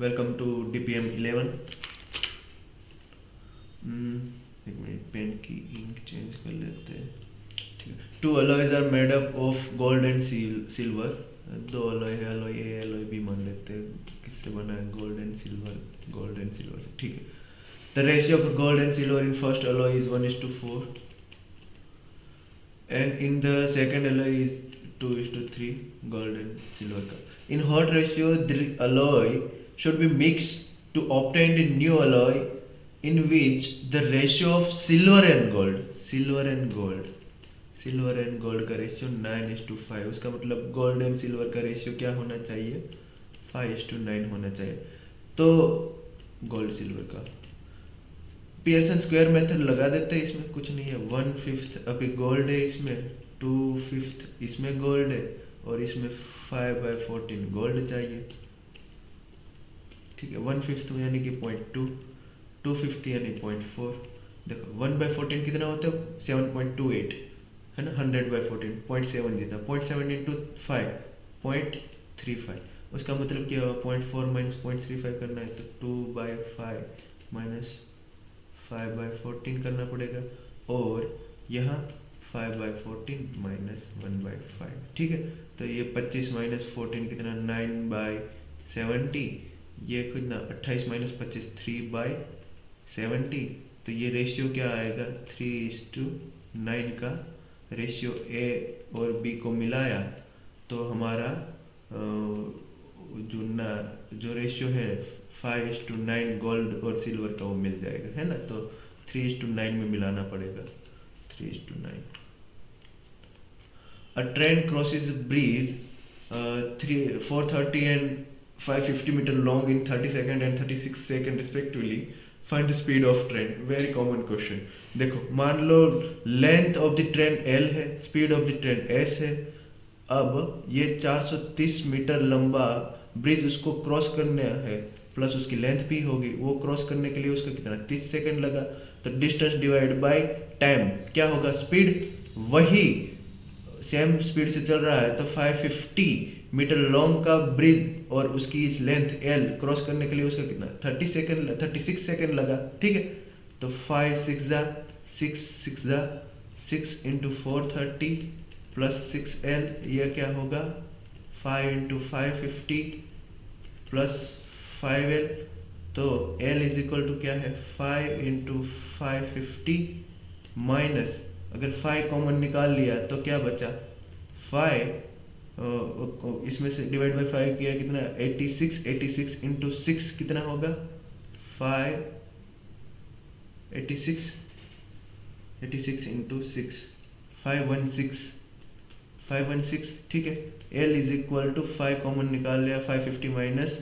Welcome to DPM 11। एक minute, pen की ink change कर लेते हैं। ठीक है। Two alloys are made up of gold and silver. दो अलॉय है, अलॉय ए अलॉय बी मान लेते हैं। किससे बना है? Gold and silver. Gold and silver से, ठीक है। The ratio of gold and silver in first alloy is 1:4 and in the second alloy is 2:3 gold and silver का. In hot ratio the alloy should be mixed to obtain the new alloy in which the ratio of silver and gold का ratio 9:5। उसका मतलब gold and silver का ratio क्या होना चाहिए? 5:9 होना चाहिए। तो गोल्ड सिल्वर का पियर्सन स्क्वायर मेथड लगा देते हैं। इसमें कुछ नहीं है। 1/5 अभी गोल्ड है, इसमें 2/5 इसमें गोल्ड है, और इसमें 5/14 गोल्ड चाहिए। ठीक है। 1/5 यानी कि 0.2, 2/5 यानी 0.4। देखो 1/14 कितना होता है? 7.28 है ना। 100/14 0.7 जीता। 0.7 इंटू 5 0.35। उसका मतलब क्या हुआ? 0.4 माइनस 0.35 करना है तो 2/5 माइनस 5/14 करना पड़ेगा, और यहाँ 5/14 माइनस 1/5। ठीक है। तो ये 25 माइनस 14 कितना? 9/70। ये कितना? 28 माइनस 25 3/70। तो ये रेशियो क्या आएगा? 3:9 का रेशियो ए और बी को मिलाया तो हमारा जो रेशियो है 5:9 गोल्ड और सिल्वर का वो मिल जाएगा, है ना। तो 3:9 में मिलाना पड़ेगा। 3:9। A train crosses a bridge 430 and 550 meter long in 30 second and 36 second respectively. Find the speed of train. Very common question. देखो मान लो length of the train L है, speed of the train S है। अब ये 430 metre लंबा bridge उसको cross करना है, प्लस उसकी लेंथ भी होगी। वो क्रॉस करने के लिए उसका कितना? 30 सेकंड लगा। तो डिस्टेंस डिवाइड बाय टाइम क्या होगा? स्पीड। वही सेम स्पीड से चल रहा है तो 550 मीटर लॉन्ग का ब्रिज और उसकी लेंथ L क्रॉस करने के लिए उसका कितना? 36 सेकंड लगा। ठीक है। तो 6 इंटू 430 प्लस 6L, यह क्या होगा? 5 इंटू 550 प्लस 5L। तो L इज इक्वल टू क्या है? 5 इंटू 550 माइनस, अगर 5 कॉमन निकाल लिया तो क्या बचा? 5 इसमें से डिवाइड बाई 5 किया कितना? 86 इंटू 6 कितना होगा? 86 इंटू 6 516। ठीक है। L is equal to 5 common निकाल लिया, 550 माइनस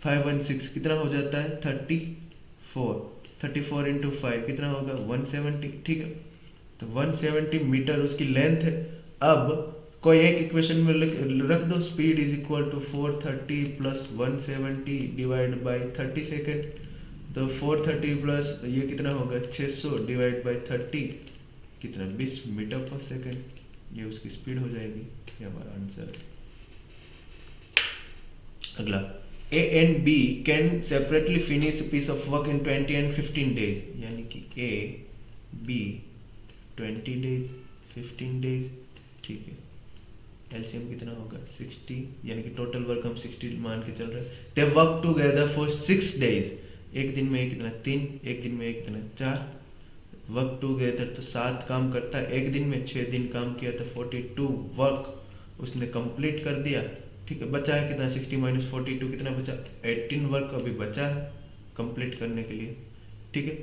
516 कितना हो जाता है? 34 इंटू 5 कितना होगा? 170। ठीक है। तो 170 मीटर उसकी लेंथ है। अब कोई एक इक्वेशन में रख दो। Speed is equal to 430 plus 170 divide by 30 second. तो 430 प्लस ये कितना होगा? 600 डिवाइड बाई 30 कितना? 20 मीटर पर सेकेंड। ये उसकी स्पीड हो जाएगी। ये हमारा आंसर है। अगला, A and B can separately finish a piece of work in 20 and 15 days। यानी कि A, B 20 days, 15 days। ठीक है। एलसीएम कितना होगा? 60, यानी कि टोटल वर्क हम 60 मान के चल रहे हैं। They work together for 6 days। एक दिन में कितना? 3, एक दिन में कितना? 4। वर्क टुगेदर तो 7 काम करता है एक दिन में। 6 दिन काम किया तो 42 वर्क उसने कंप्लीट कर दिया। ठीक है। बचा है कितना? 60 माइनस 42 कितना बचा? 18 वर्क अभी बचा है कंप्लीट करने के लिए। ठीक है।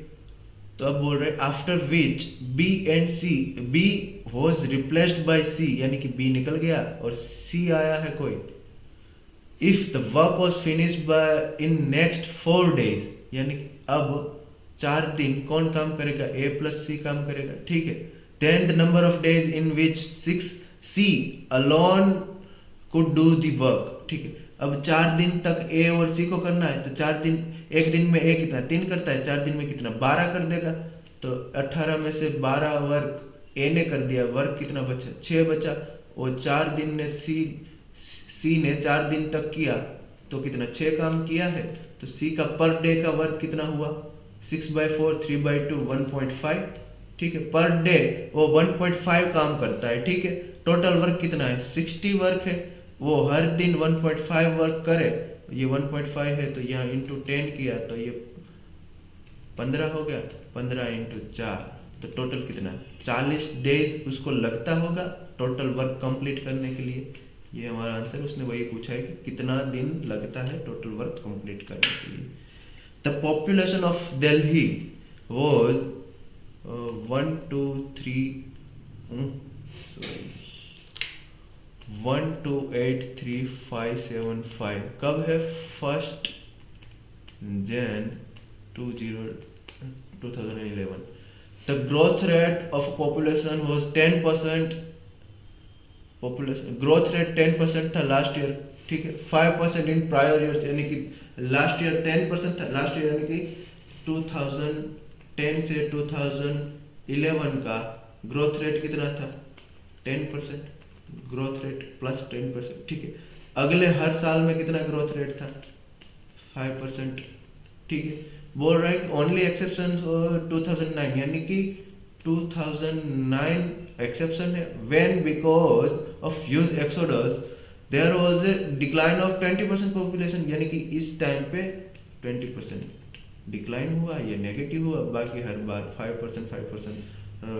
तो अब बोल रहे हैं after which B and C, B was replaced by C, यानी कि बी निकल गया और सी आया है कोई। If the work was finished by in next 4 days, यानी कि अब 4 दिन कौन काम करेगा? ए प्लस सी काम करेगा। ठीक है। Then the number of days in which 6 C alone could do the work. ठीक है। अब 4 दिन तक ए और सी को करना है तो 4 दिन, एक दिन में ए कितना? 3 करता है, 4 दिन में कितना? 12 कर देगा। तो 18 में से 12 वर्क ए ने कर दिया। वर्क कितना बचा? 6 बचा। और 4 दिन ने सी ने 4 दिन तक किया तो कितना 6 काम किया है, तो सी का पर डे का वर्क कितना हुआ 6/4 3/2 1.5, ठीक है। पर डे वो 1.5 काम करता है, ठीक है। टोटल वर्क कितना है 60 वर्क है, वो हर दिन 1.5 वर्क करे, ये 1.5 है तो यहाँ इंटू 10 किया तो ये 15 हो गया, 15 इंटू 4 तो टोटल कितना 40 डेज उसको लगता होगा टोटल वर्क कंप्लीट करने के लिए। ये हमारा आंसर, उसने वही पूछा है कि कितना दिन लगता है टोटल वर्क कंप्लीट करने के लिए। The population of Delhi was 1283575। कब है 1 Jan 2011। The growth rate of population was 10%, population growth rate 10% था लास्ट ईयर, ठीक है। 5% इन प्रायर ईयर्स, यानी कि लास्ट ईयर 10% था, लास्ट ईयर यानी कि 2010 से 2011 का ग्रोथ रेट कितना था 10%, ग्रोथ रेट प्लस 10%, ठीक है। अगले हर साल में कितना ग्रोथ रेट था 5%, ठीक है। बोल रहा है कि ओनली एक्सेप्शन 2009, यानी कि 2009 एक्सेप्शन है, when because of huge exodus there was a decline of 20% population, यानी कि इस टाइम पे 20% डिक्लाइन हुआ, ये नेगेटिव हुआ, बाकी हर बार 5%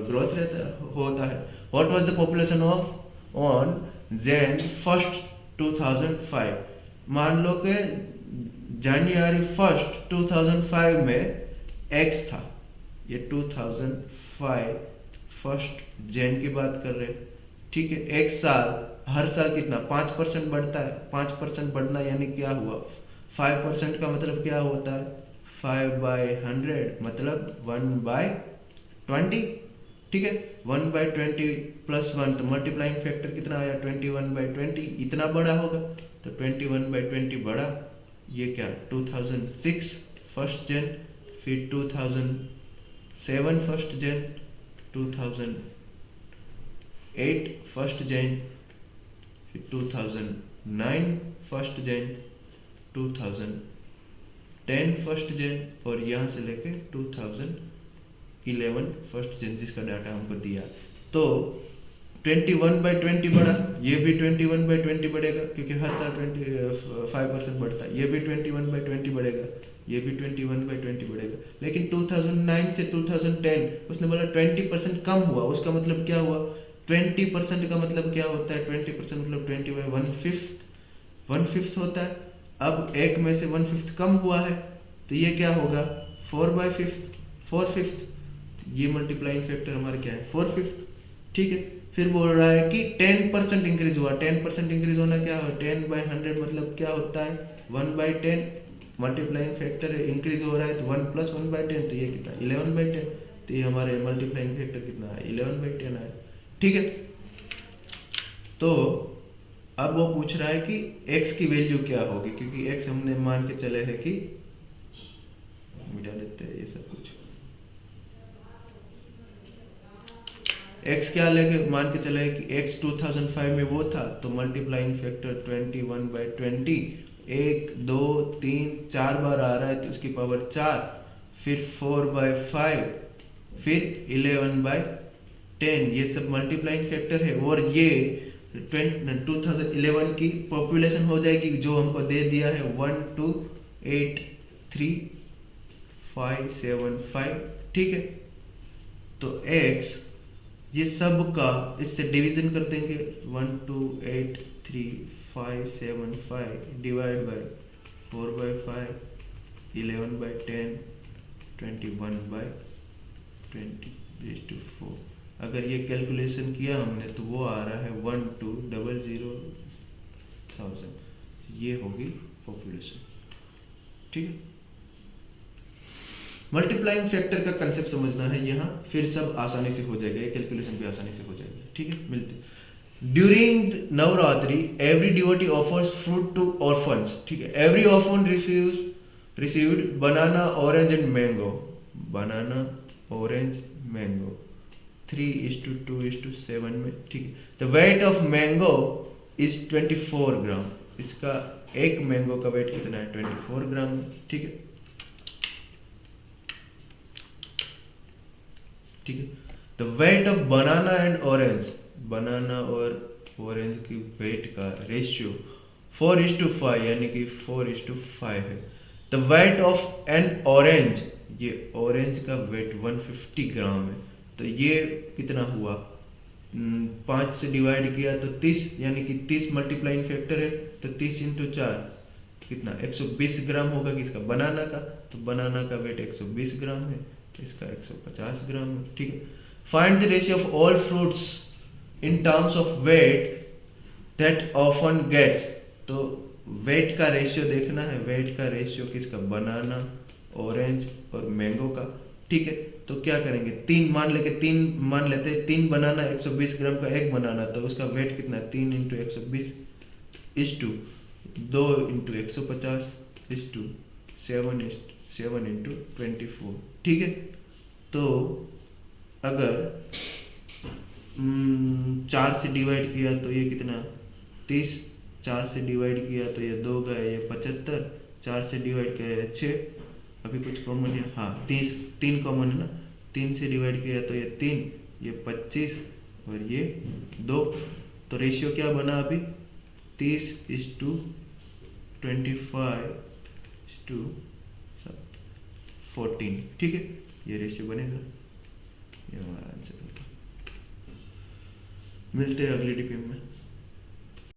ग्रोथ रहता होता है। What was the population of on Jan 1 2005। मान लो कि January 1 2005 में x था, ये 2005 1 Jan की बात कर रहे हैं, ठीक है। एक साल, हर साल कितना 5% बढ़ता है, 5% बढ़ना यानी क्या हुआ 5% का मतलब क्या होता है 5/100 मतलब 1/20, ठीक है। 1/20 प्लस 1 तो मल्टीप्लाइंग फैक्टर कितना आया 21/20, इतना बड़ा होगा तो 21/20 बड़ा, ये क्या 2006 1 Jan, फिर 2007 1 Jan, 2008 1 Jan, फिर 2009 1 Jan, 2010 1 Jan और यहाँ से लेके 2011 1 Jan जिसका डाटा हमको दिया। तो 21/20 बढ़ा, ये भी 21/20 बढ़ेगा क्योंकि हर साल 5% बढ़ता है, ये भी 21/20 बढ़ेगा, ये भी 21/20 बढ़ेगा। लेकिन 2009 से 2010 उसने बोला 20% कम हुआ, उसका मतलब क्या हुआ 20% का मतलब क्या होता है 20% मतलब 1/5 होता है। अब एक में से 1/5 कम हुआ है तो ये क्या होगा 4/5, ये मल्टीप्लाइंग फैक्टर हमारा क्या है 4/5, ठीक है। फिर बोल रहा है कि 10% इंक्रीज हुआ, 10% इंक्रीज होना क्या हो 10/100 मतलब क्या होता है 1/10, मल्टीप्लाइंग फैक्टर इंक्रीज हो रहा है तो 1 + 1/10 तो ये कितना 11/10, तो ये हमारे मल्टीप्लाइंग फैक्टर कितना है 11/10 है, ठीक है। तो अब वो पूछ रहा है कि x की वैल्यू क्या होगी, क्योंकि x हमने मान के चले हैं कि मिटा देते हैं ये सब कुछ, x क्या लेके मान के चले कि x 2005 में वो था तो मल्टीप्लाइंग फैक्टर 21/20 1 2 3 4 बार आ रहा है तो उसकी पावर 4, फिर 4/5, फिर 11/10, ये सब मल्टीप्लाइंग फैक्टर है। और ये 2011 की पॉपुलेशन हो जाएगी जो हमको दे दिया है 1283575, ठीक है। तो x ये सब का इससे डिवीजन कर देंगे 1283575 डिवाइड बाय 4/5 11/10 21/20/4। अगर ये कैलकुलेशन किया हमने तो वो आ रहा है 1,200,000, ये होगी पॉपुलेशन, ठीक है। मल्टीप्लाइंग फैक्टर का कंसेप्ट समझना है यहाँ, फिर सब आसानी से हो जाएगा, कैलकुलेशन भी आसानी से हो जाएगा, ठीक है। मिलते during Navratri every devotee offers fruit to orphans, ठीक है। Every orphan received banana orange and mango, banana orange mango 3:2:7 में, ठीक है। The weight of mango is 24 gram. इसका एक मैंगो का वेट कितना है? 24 ग्राम है। ठीक है, ठीक है। The weight of banana and orange, banana और ऑरेंज की वेट का रेशियो 4:5 यानी कि 4:5 है। The weight of N orange, ये ऑरेंज का वेट 150 ग्राम है। तो ये कितना हुआ? 5 से डिवाइड किया तो 30, यानी कि 30 मल्टीप्लाइंग फैक्टर है, तो 30 इंटू 4 कितना? 120 ग्राम होगा किसका? बनाना का। तो बनाना का वेट 120 ग्राम है, तो इसका 150 ग्राम है। ठीक है। Find the ratio of all fruits in terms of weight that orphan gets. तो वेट का रेशियो देखना है, वेट का रेशियो किसका? बनाना, ऑरेंज और मैंगो का। ठीक है, तो क्या करेंगे? तीन मान लेते हैं, 3 बनाना 120 ग्राम का एक बनाना, तो उसका वेट कितना है? 3 into 120 is to 2 into 150 is to 7 into 24। ठीक है, तो अगर 4 से डिवाइड किया तो ये कितना? 30। 4 से डिवाइड किया तो ये 2 गए, ये 75। 4 से डिवाइड किया ये 6। अभी कुछ कॉमन है? हाँ, 3 कॉमन है ना। 3 से डिवाइड किया तो ये 3, ये 25 और ये 2। तो रेशियो क्या बना अभी? 30:25:14। ठीक है, ये रेशियो बनेगा। ये हमारा आंसर होगा। मिलते हैं अगली टिप में।